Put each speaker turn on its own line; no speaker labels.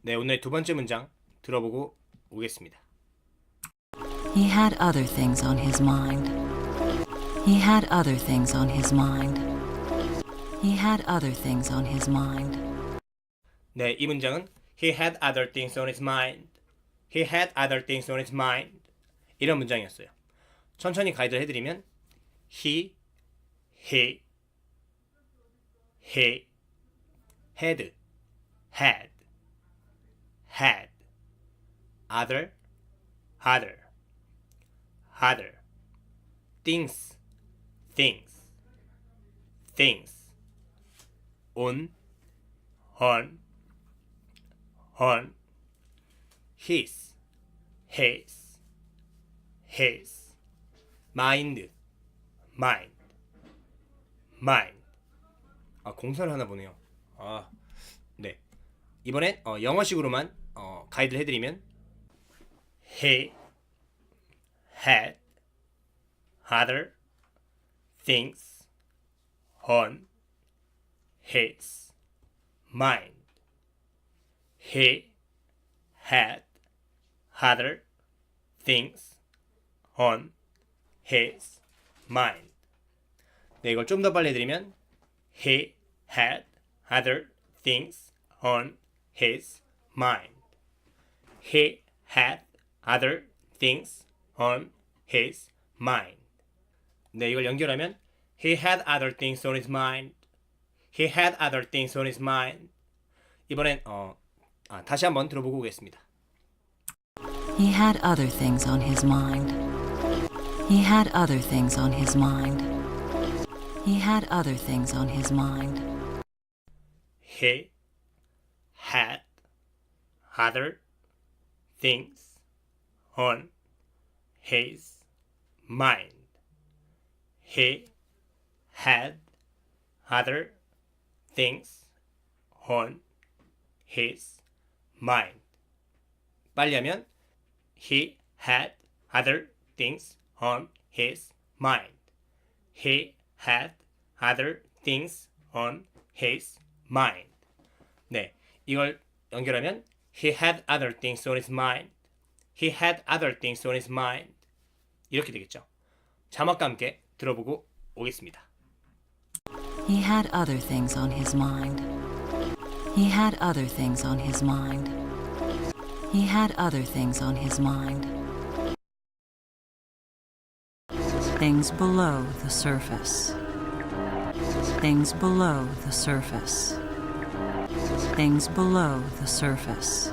네, 오늘 두 번째 문장 들어보고 오겠습니다.
He had other things on his mind. He had other things on his mind. He had other things on his mind.
네, 이 문장은 He had other things on his mind. He had other things on his mind. 이런 문장이었어요. 천천히 가이드를 해드리면 He had, other, things, on, his, mind. 공사를 하나 보네요. 네. 이번엔 영어식으로만 가이드를 해드리면 He had other things on his mind. He had other things on his mind. 네, 이걸 좀 더 빨리 해드리면 He had other things on his mind. He had other things on his mind. 네, 이걸 연결하면 He had other things on his mind. He had other things on his mind. 이번엔 다시 한번 들어보고 오겠습니다.
He had other things on his mind. He had other things on his mind. He had other things on his mind.
He had other things on his mind. He had other things on his mind. 빨리 하면 He had other things on his mind. He had other things on his mind. 네, 이걸 연결하면 He had other things on his mind. He had other things on his mind. 이렇게 되겠죠. 자막과 함께 들어보고 오겠습니다.
He had other things on his mind. He had other things on his mind. He had other things on his mind. Things below the surface. Things below the surface. Things below the surface.